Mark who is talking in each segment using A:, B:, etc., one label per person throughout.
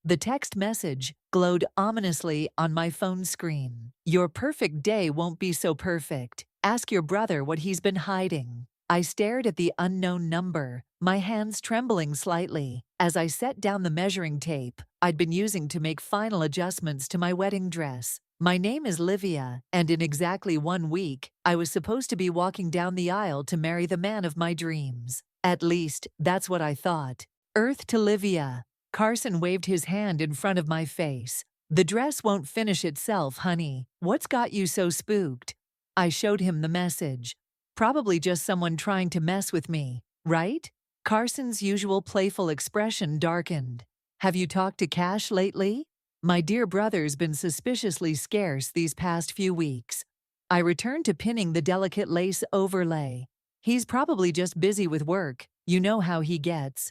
A: The text message glowed ominously on my phone screen. Your perfect day won't be so perfect. Ask your brother what he's been hiding. I stared at the unknown number, my hands trembling slightly. As I set down the measuring tape I'd been using to make final adjustments to my wedding dress. My name is Livia, and in exactly 1 week, I was supposed to be walking down the aisle to marry the man of my dreams. At least, that's what I thought. Earth to Livia. Carson waved his hand in front of my face. The dress won't finish itself, honey. What's got you so spooked? I showed him the message. Probably just someone trying to mess with me, right? Carson's usual playful expression darkened. Have you talked to Cash lately? My dear brother's been suspiciously scarce these past few weeks. I returned to pinning the delicate lace overlay. He's probably just busy with work, you know how he gets.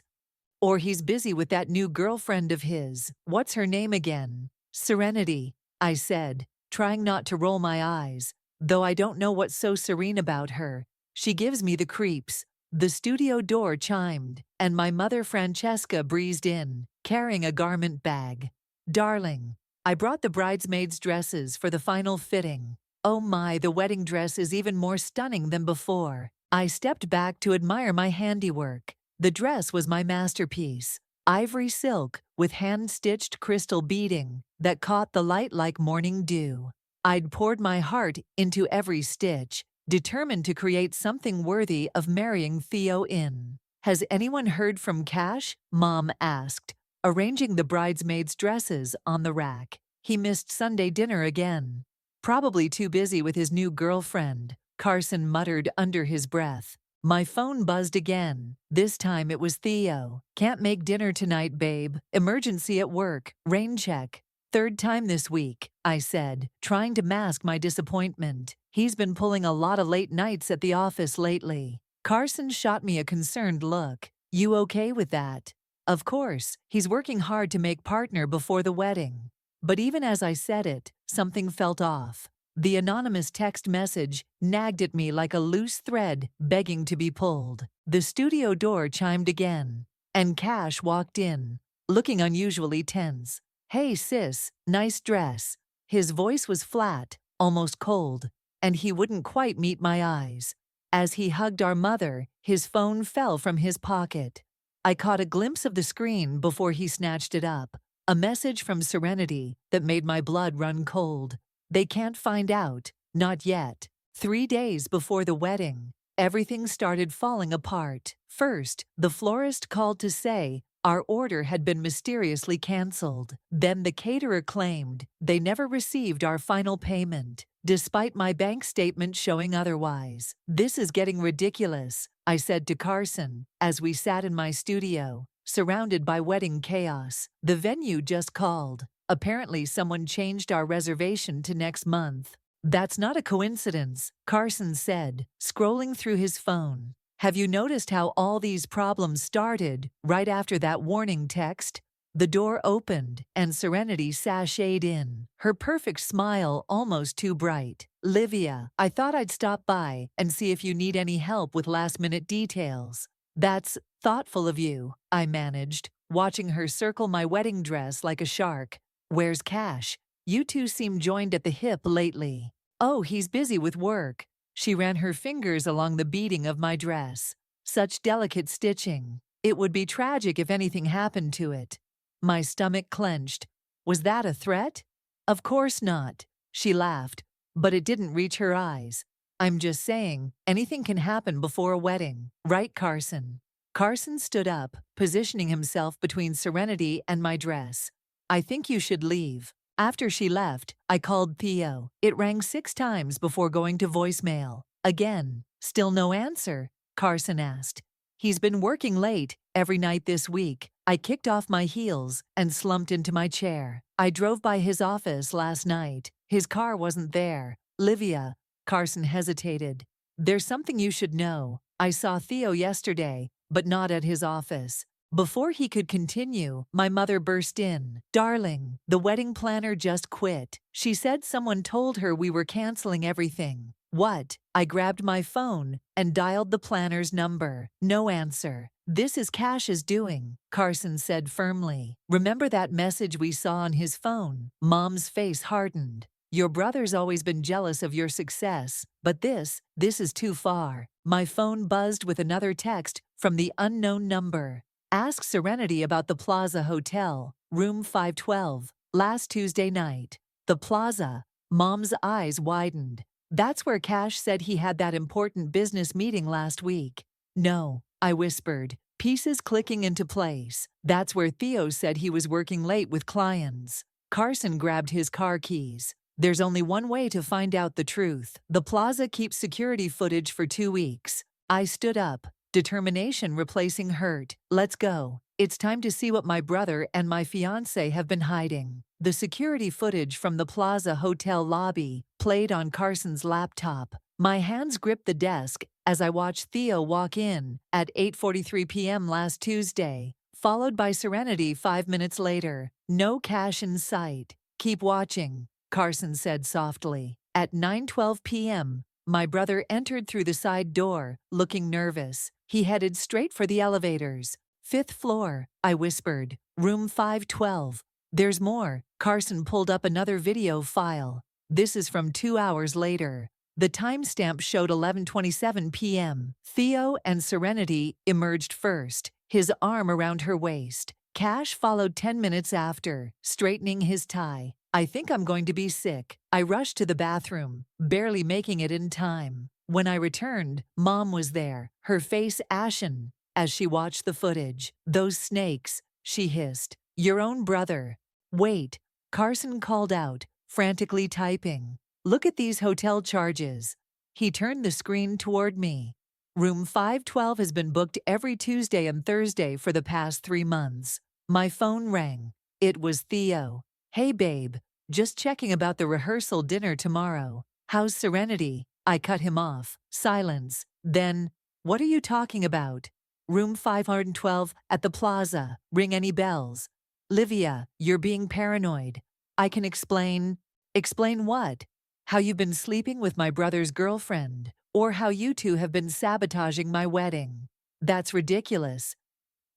A: Or he's busy with that new girlfriend of his. What's her name again? Serenity, I said, trying not to roll my eyes. Though I don't know what's so serene about her. She gives me the creeps. The studio door chimed, and my mother Francesca breezed in, carrying a garment bag. Darling, I brought the bridesmaids' dresses for the final fitting. Oh my, the wedding dress is even more stunning than before. I stepped back to admire my handiwork. The dress was my masterpiece. Ivory silk with hand-stitched crystal beading that caught the light like morning dew. I'd poured my heart into every stitch, determined to create something worthy of marrying Theo in. Has anyone heard from Cash? Mom asked, arranging the bridesmaids' dresses on the rack. He missed Sunday dinner again. Probably too busy with his new girlfriend, Carson muttered under his breath. My phone buzzed again. This time it was Theo. Can't make dinner tonight, babe. Emergency at work. Rain check. Third time this week, I said, trying to mask my disappointment. He's been pulling a lot of late nights at the office lately. Carson shot me a concerned look. You okay with that? Of course, he's working hard to make partner before the wedding. But even as I said it, something felt off. The anonymous text message nagged at me like a loose thread begging to be pulled. The studio door chimed again, and Cash walked in, looking unusually tense. Hey sis, nice dress. His voice was flat, almost cold, and he wouldn't quite meet my eyes. As he hugged our mother, his phone fell from his pocket. I caught a glimpse of the screen before he snatched it up. A message from Serenity that made my blood run cold. They can't find out, not yet. 3 days before the wedding, everything started falling apart. First, the florist called to say our order had been mysteriously canceled. Then the caterer claimed they never received our final payment, despite my bank statement showing otherwise. This is getting ridiculous, I said to Carson as we sat in my studio, surrounded by wedding chaos. The venue just called. Apparently someone changed our reservation to next month. That's not a coincidence, Carson said, scrolling through his phone. Have you noticed how all these problems started right after that warning text? The door opened and Serenity sashayed in, her perfect smile almost too bright. Livia, I thought I'd stop by and see if you need any help with last-minute details. That's thoughtful of you, I managed, watching her circle my wedding dress like a shark. Where's Cash? You two seem joined at the hip lately. Oh, he's busy with work. She ran her fingers along the beading of my dress. Such delicate stitching. It would be tragic if anything happened to it. My stomach clenched. Was that a threat? Of course not. She laughed, but it didn't reach her eyes. I'm just saying, anything can happen before a wedding. Right, Carson? Carson stood up, positioning himself between Serenity and my dress. I think you should leave. After she left, I called Theo. It rang 6 times before going to voicemail. Again, still no answer, Carson asked. He's been working late every night this week. I kicked off my heels and slumped into my chair. I drove by his office last night. His car wasn't there. Livia, Carson hesitated. There's something you should know. I saw Theo yesterday, but not at his office. Before he could continue, my mother burst in. Darling, the wedding planner just quit. She said someone told her we were canceling everything. What? I grabbed my phone and dialed the planner's number. No answer. This is Cash's doing, Carson said firmly. Remember that message we saw on his phone? Mom's face hardened. Your brother's always been jealous of your success, but this is too far. My phone buzzed with another text from the unknown number. Ask Serenity about the Plaza Hotel, room 512, last Tuesday night. The Plaza. Mom's eyes widened. That's where Cash said he had that important business meeting last week. No, I whispered, pieces clicking into place. That's where Theo said he was working late with clients. Carson grabbed his car keys. There's only one way to find out the truth. The Plaza keeps security footage for 2 weeks. I stood up, determination replacing hurt. Let's go. It's time to see what my brother and my fiancé have been hiding. The security footage from the Plaza Hotel lobby played on Carson's laptop. My hands gripped the desk as I watched Theo walk in at 8:43 p.m. last Tuesday, followed by Serenity 5 minutes later. No Cash in sight. Keep watching, Carson said softly. At 9:12 p.m., my brother entered through the side door, looking nervous. He headed straight for the elevators. 5th floor, I whispered. Room 512. There's more. Carson pulled up another video file. This is from 2 hours later. The timestamp showed 11:27 p.m. Theo and Serenity emerged first, his arm around her waist. Cash followed 10 minutes after, straightening his tie. I think I'm going to be sick. I rushed to the bathroom, barely making it in time. When I returned, Mom was there, her face ashen, as she watched the footage. Those snakes, she hissed. Your own brother. Wait, Carson called out, frantically typing. Look at these hotel charges. He turned the screen toward me. Room 512 has been booked every Tuesday and Thursday for the past 3 months. My phone rang. It was Theo. Hey babe, just checking about the rehearsal dinner tomorrow. How's Serenity? I cut him off. Silence. Then, what are you talking about? Room 512 at the Plaza. Ring any bells? Livia, you're being paranoid. I can explain. Explain what? How you've been sleeping with my brother's girlfriend, or how you two have been sabotaging my wedding. That's ridiculous.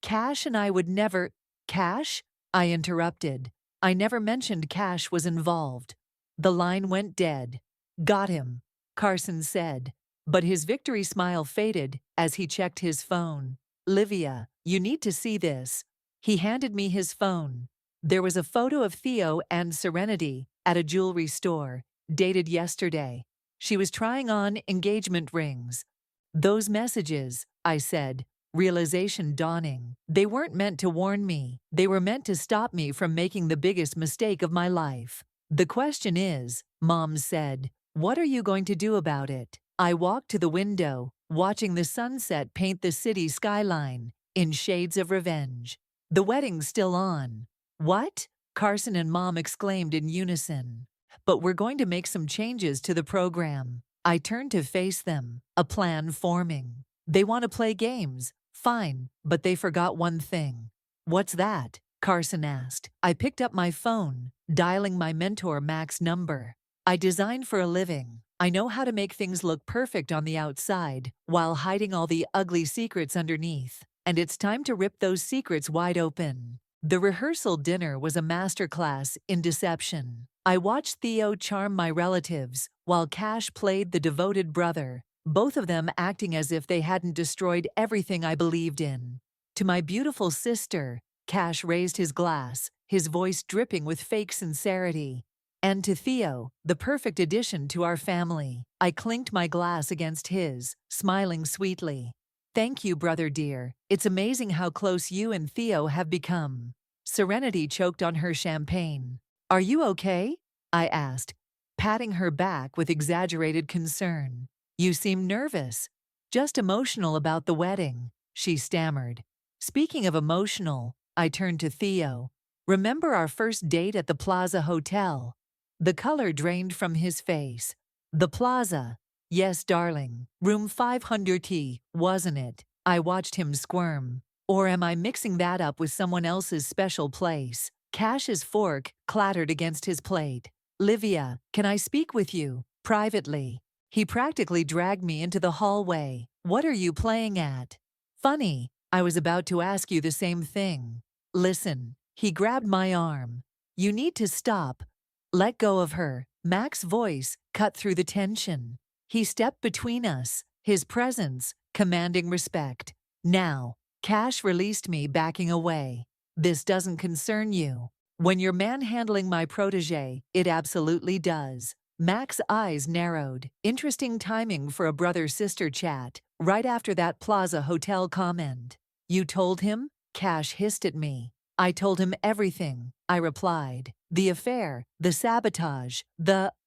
A: Cash and I would never— Cash? I interrupted. I never mentioned Cash was involved. The line went dead. Got him, Carson said. But his victory smile faded as he checked his phone. Livia, you need to see this. He handed me his phone. There was a photo of Theo and Serenity at a jewelry store, dated yesterday. She was trying on engagement rings. Those messages, I said, realization dawning. They weren't meant to warn me. They were meant to stop me from making the biggest mistake of my life. The question is, Mom said, what are you going to do about it? I walked to the window, watching the sunset paint the city skyline in shades of revenge. The wedding's still on. What? Carson and Mom exclaimed in unison. But we're going to make some changes to the program. I turned to face them, a plan forming. They want to play games. Fine, but they forgot one thing. What's that? Carson asked. I picked up my phone, dialing my mentor Mac's number. I design for a living. I know how to make things look perfect on the outside while hiding all the ugly secrets underneath. And it's time to rip those secrets wide open. The rehearsal dinner was a masterclass in deception. I watched Theo charm my relatives while Cash played the devoted brother, both of them acting as if they hadn't destroyed everything I believed in. To my beautiful sister, Cash raised his glass, his voice dripping with fake sincerity. And to Theo, the perfect addition to our family, I clinked my glass against his, smiling sweetly. Thank you, brother dear. It's amazing how close you and Theo have become. Serenity choked on her champagne. Are you okay? I asked, patting her back with exaggerated concern. You seem nervous. Just emotional about the wedding, she stammered. Speaking of emotional, I turned to Theo. Remember our first date at the Plaza Hotel? The color drained from his face. The Plaza. Yes, darling. Room 500T, wasn't it? I watched him squirm. Or am I mixing that up with someone else's special place? Cash's fork clattered against his plate. Livia, can I speak with you? Privately. He practically dragged me into the hallway. What are you playing at? Funny, I was about to ask you the same thing. Listen, he grabbed my arm. You need to stop. Let go of her. Mac's voice cut through the tension. He stepped between us, his presence commanding respect. Now, Cash released me, backing away. This doesn't concern you. When you're manhandling my protege, it absolutely does. Mac's eyes narrowed. Interesting timing for a brother-sister chat, right after that Plaza Hotel comment. You told him? Cash hissed at me. I told him everything, I replied. The affair, the sabotage,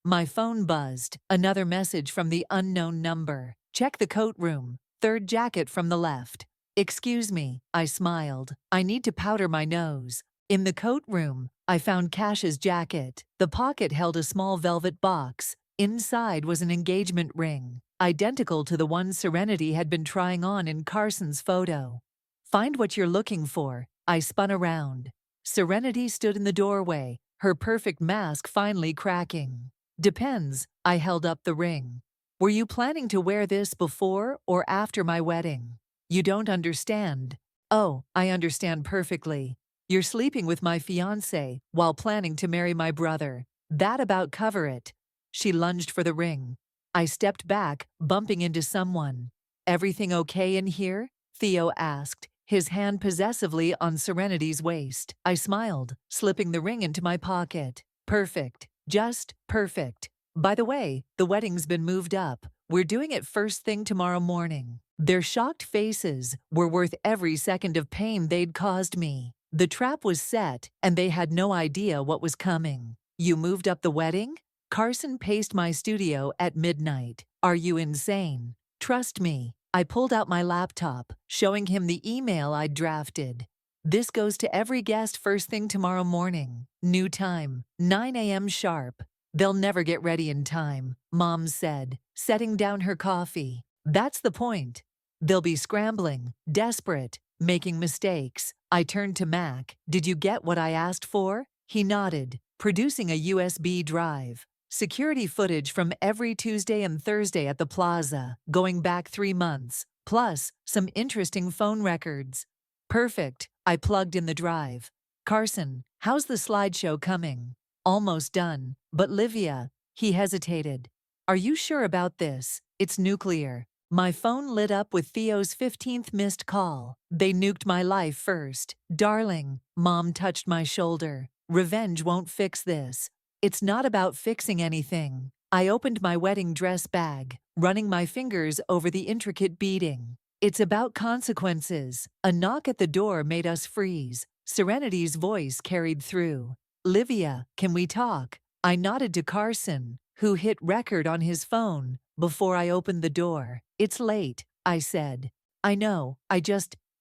A: My phone buzzed. Another message from the unknown number. Check the coat room. Third jacket from the left. Excuse me, I smiled. I need to powder my nose. In the coat room, I found Cash's jacket. The pocket held a small velvet box. Inside was an engagement ring, identical to the one Serenity had been trying on in Carson's photo. Find what you're looking for. I spun around. Serenity stood in the doorway, her perfect mask finally cracking. Depends, I held up the ring. Were you planning to wear this before or after my wedding? You don't understand. Oh, I understand perfectly. You're sleeping with my fiancé while planning to marry my brother. That about cover it. She lunged for the ring. I stepped back, bumping into someone. Everything okay in here? Theo asked, his hand possessively on Serenity's waist. I smiled, slipping the ring into my pocket. Perfect. Just perfect. By the way, the wedding's been moved up. We're doing it first thing tomorrow morning. Their shocked faces were worth every second of pain they'd caused me. The trap was set, and they had no idea what was coming. You moved up the wedding? Carson paced my studio at midnight. Are you insane? Trust me. I pulled out my laptop, showing him the email I'd drafted. This goes to every guest first thing tomorrow morning. New time, 9 a.m. sharp. They'll never get ready in time, Mom said, setting down her coffee. That's the point. They'll be scrambling, desperate, making mistakes. I turned to Mac. Did you get what I asked for? He nodded, producing a USB drive. Security footage from every Tuesday and Thursday at the plaza, going back 3 months, plus some interesting phone records. Perfect. I plugged in the drive. Carson, how's the slideshow coming? Almost done. But Livia, he hesitated. Are you sure about this? It's nuclear. My phone lit up with Theo's 15th missed call. They nuked my life first. Darling, Mom touched my shoulder. Revenge won't fix this. It's not about fixing anything. I opened my wedding dress bag, running my fingers over the intricate beading. It's about consequences. A knock at the door made us freeze. Serenity's voice carried through. Livia, can we talk? I nodded to Carson, who hit record on his phone before I opened the door. It's late, I said. I know,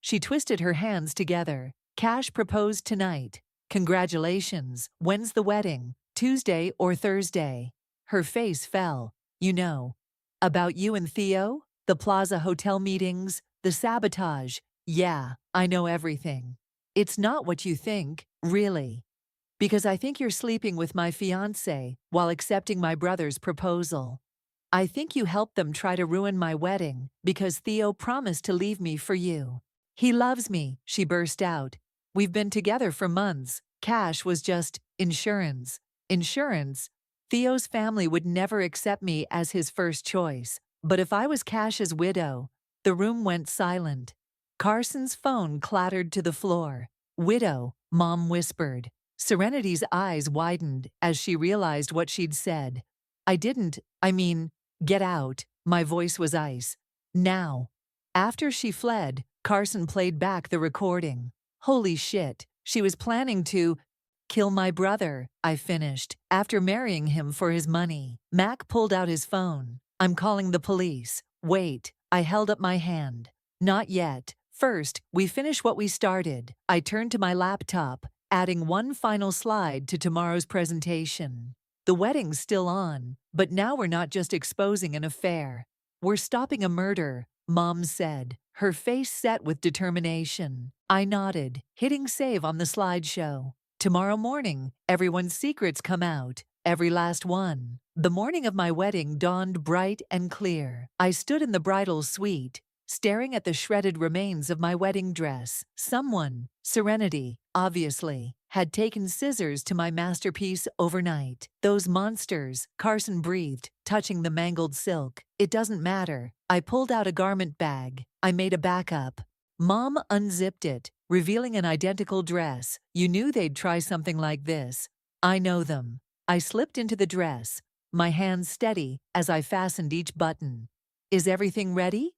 A: She twisted her hands together. Cash proposed tonight. Congratulations. When's the wedding? Tuesday or Thursday? Her face fell. You know. About you and Theo? The Plaza Hotel meetings? The sabotage? Yeah, I know everything. It's not what you think, really. Because I think you're sleeping with my fiancé while accepting my brother's proposal. I think you helped them try to ruin my wedding because Theo promised to leave me for you. He loves me, she burst out. We've been together for months. Cash was just insurance. Insurance? Theo's family would never accept me as his first choice. But if I was Cash's widow, the room went silent. Carson's phone clattered to the floor. Widow, Mom whispered. Serenity's eyes widened as she realized what she'd said. Get out. My voice was ice. Now. After she fled, Carson played back the recording. Holy shit, she was planning to kill my brother, I finished, after marrying him for his money. Mac pulled out his phone. I'm calling the police. Wait, I held up my hand. Not yet. First, we finish what we started. I turned to my laptop, adding one final slide to tomorrow's presentation. The wedding's still on, but now we're not just exposing an affair. We're stopping a murder, Mom said, her face set with determination. I nodded, hitting save on the slideshow. Tomorrow morning, everyone's secrets come out, every last one. The morning of my wedding dawned bright and clear. I stood in the bridal suite, staring at the shredded remains of my wedding dress. Someone, Serenity, obviously, had taken scissors to my masterpiece overnight. Those monsters, Carson breathed, touching the mangled silk. It doesn't matter. I pulled out a garment bag. I made a backup. Mom unzipped it, revealing an identical dress. You knew they'd try something like this. I know them. I slipped into the dress, my hands steady as I fastened each button. Is everything ready?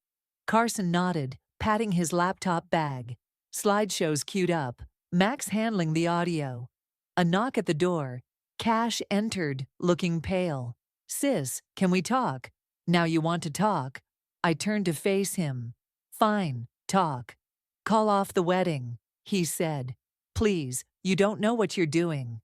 A: Carson nodded, patting his laptop bag. Slideshows queued up, Max handling the audio. A knock at the door. Cash entered, looking pale. Sis, can we talk? Now you want to talk? I turned to face him. Fine, talk. Call off the wedding, he said. Please, you don't know what you're doing.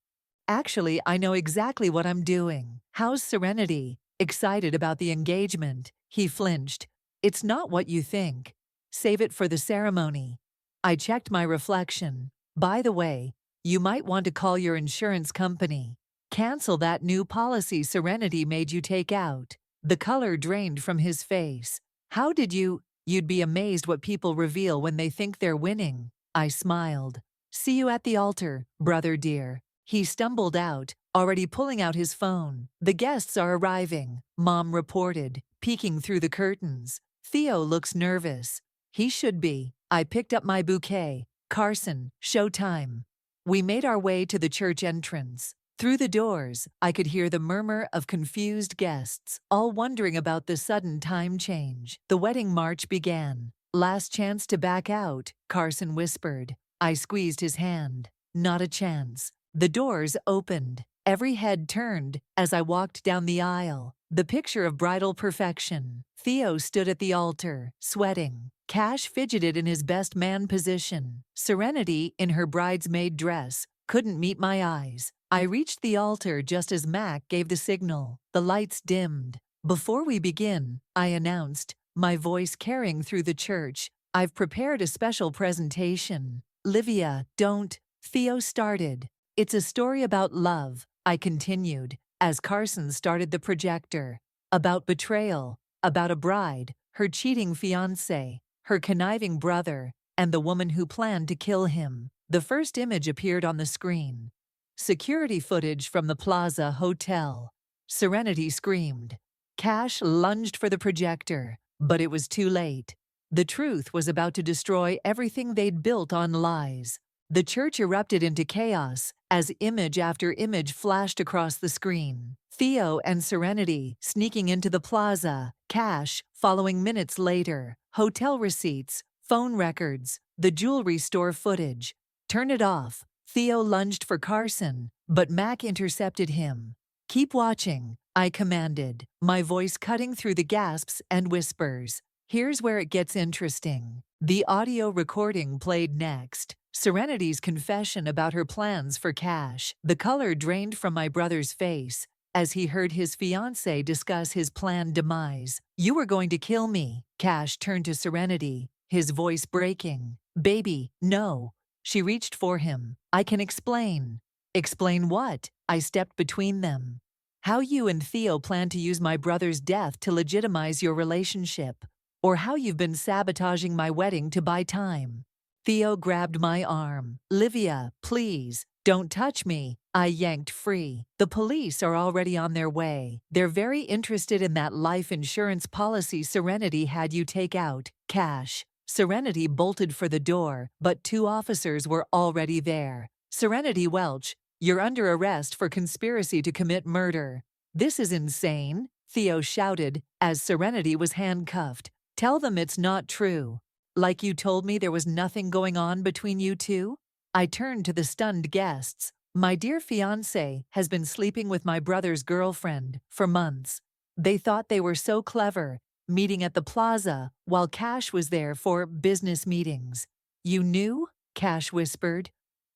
A: Actually, I know exactly what I'm doing. How's Serenity? Excited about the engagement. He flinched. It's not what you think. Save it for the ceremony. I checked my reflection. By the way, you might want to call your insurance company. Cancel that new policy Serenity made you take out. The color drained from his face. How did you? You'd be amazed what people reveal when they think they're winning. I smiled. See you at the altar, brother dear. He stumbled out, already pulling out his phone. The guests are arriving, Mom reported, peeking through the curtains. Theo looks nervous. He should be. I picked up my bouquet. Carson, showtime. We made our way to the church entrance. Through the doors, I could hear the murmur of confused guests, all wondering about the sudden time change. The wedding march began. Last chance to back out, Carson whispered. I squeezed his hand. Not a chance. The doors opened. Every head turned as I walked down the aisle. The picture of bridal perfection. Theo stood at the altar, sweating. Cash fidgeted in his best man position. Serenity, in her bridesmaid dress, couldn't meet my eyes. I reached the altar just as Mac gave the signal. The lights dimmed. Before we begin, I announced, my voice carrying through the church, I've prepared a special presentation. Livia, don't. Theo started. It's a story about love, I continued, as Carson started the projector. About betrayal, about a bride, her cheating fiancé, her conniving brother, and the woman who planned to kill him. The first image appeared on the screen. Security footage from the Plaza Hotel. Serenity screamed. Cash lunged for the projector, but it was too late. The truth was about to destroy everything they'd built on lies. The church erupted into chaos as image after image flashed across the screen. Theo and Serenity sneaking into the plaza, Cash following minutes later, hotel receipts, phone records, the jewelry store footage. Turn it off. Theo lunged for Carson, but Mac intercepted him. Keep watching, I commanded, my voice cutting through the gasps and whispers. Here's where it gets interesting. The audio recording played next. Serenity's confession about her plans for Cash. The color drained from my brother's face as he heard his fiancé discuss his planned demise. You were going to kill me. Cash turned to Serenity, his voice breaking. Baby, no. She reached for him. I can explain. Explain what? I stepped between them. How you and Theo plan to use my brother's death to legitimize your relationship. Or how you've been sabotaging my wedding to buy time. Theo grabbed my arm. Livia, please, don't touch me. I yanked free. The police are already on their way. They're very interested in that life insurance policy Serenity had you take out, Cash. Serenity bolted for the door, but 2 officers were already there. Serenity Welch, you're under arrest for conspiracy to commit murder. This is insane, Theo shouted as Serenity was handcuffed. Tell them it's not true. Like you told me there was nothing going on between you two? I turned to the stunned guests. My dear fiancé has been sleeping with my brother's girlfriend for months. They thought they were so clever, meeting at the plaza while Cash was there for business meetings. You knew? Cash whispered.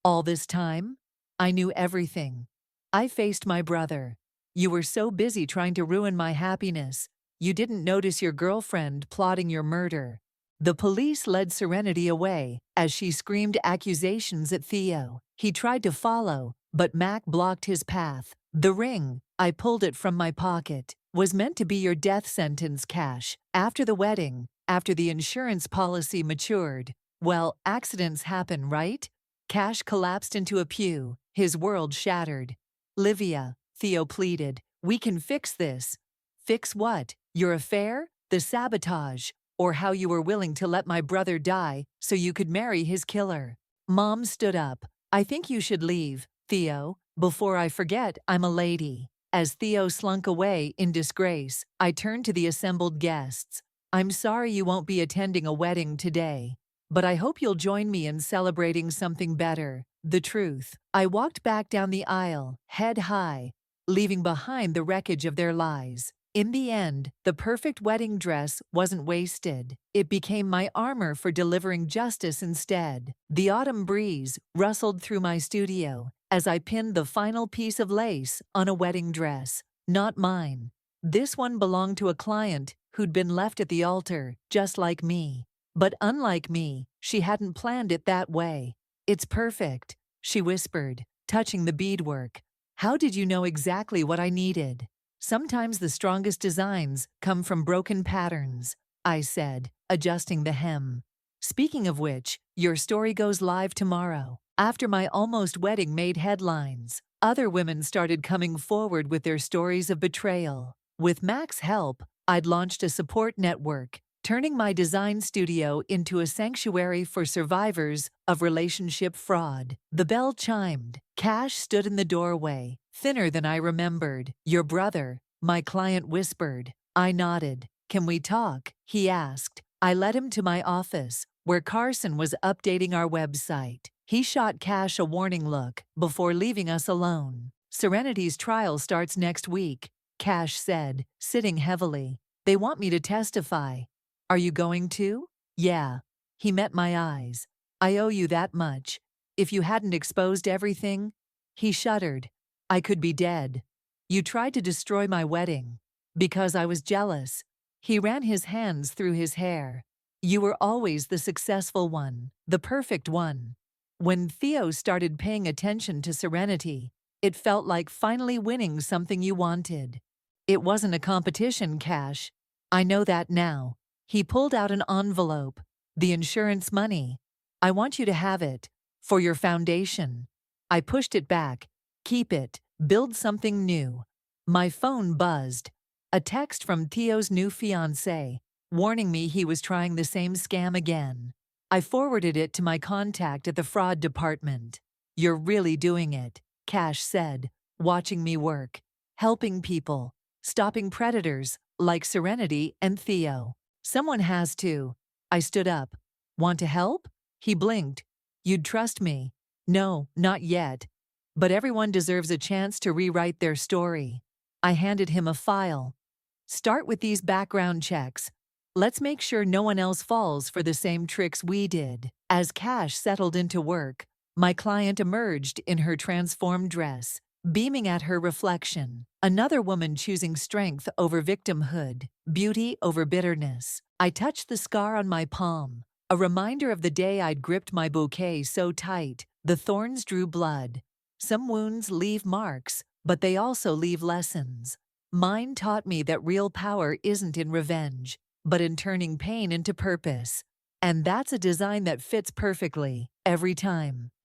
A: All this time? I knew everything. I faced my brother. You were so busy trying to ruin my happiness. You didn't notice your girlfriend plotting your murder. The police led Serenity away as she screamed accusations at Theo. He tried to follow, but Mac blocked his path. The ring, I pulled it from my pocket, was meant to be your death sentence, Cash. After the wedding, after the insurance policy matured. Well, accidents happen, right? Cash collapsed into a pew, his world shattered. Livia, Theo pleaded, we can fix this. Fix what? Your affair? The sabotage? Or how you were willing to let my brother die so you could marry his killer? Mom stood up. I think you should leave, Theo. Before I forget, I'm a lady. As Theo slunk away in disgrace, I turned to the assembled guests. I'm sorry you won't be attending a wedding today, but I hope you'll join me in celebrating something better, the truth. I walked back down the aisle, head high, leaving behind the wreckage of their lies. In the end, the perfect wedding dress wasn't wasted. It became my armor for delivering justice instead. The autumn breeze rustled through my studio as I pinned the final piece of lace on a wedding dress. Not mine. This one belonged to a client who'd been left at the altar, just like me. But unlike me, she hadn't planned it that way. It's perfect, she whispered, touching the beadwork. How did you know exactly what I needed? Sometimes the strongest designs come from broken patterns, I said, adjusting the hem. Speaking of which, your story goes live tomorrow. After my almost wedding made headlines, other women started coming forward with their stories of betrayal. With Mac's help, I'd launched a support network, turning my design studio into a sanctuary for survivors of relationship fraud. The bell chimed. Cash stood in the doorway, thinner than I remembered. Your brother, my client whispered. I nodded. Can we talk? He asked. I led him to my office, where Carson was updating our website. He shot Cash a warning look before leaving us alone. Serenity's trial starts next week, Cash said, sitting heavily. They want me to testify. Are you going to? Yeah. He met my eyes. I owe you that much. If you hadn't exposed everything, he shuddered. I could be dead. You tried to destroy my wedding. Because I was jealous. He ran his hands through his hair. You were always the successful one, the perfect one. When Theo started paying attention to Serenity, it felt like finally winning something you wanted. It wasn't a competition, Cash. I know that now. He pulled out an envelope. The insurance money. I want you to have it. For your foundation. I pushed it back. Keep it. Build something new. My phone buzzed. A text from Theo's new fiancé, warning me he was trying the same scam again. I forwarded it to my contact at the fraud department. You're really doing it, Cash said, watching me work. Helping people. Stopping predators, like Serenity and Theo. Someone has to. I stood up. Want to help? He blinked. You'd trust me. No, not yet. But everyone deserves a chance to rewrite their story. I handed him a file. Start with these background checks. Let's make sure no one else falls for the same tricks we did. As Cash settled into work, my client emerged in her transformed dress, beaming at her reflection. Another woman choosing strength over victimhood, beauty over bitterness. I touched the scar on my palm, a reminder of the day I'd gripped my bouquet so tight, the thorns drew blood. Some wounds leave marks, but they also leave lessons. Mine taught me that real power isn't in revenge, but in turning pain into purpose. And that's a design that fits perfectly, every time.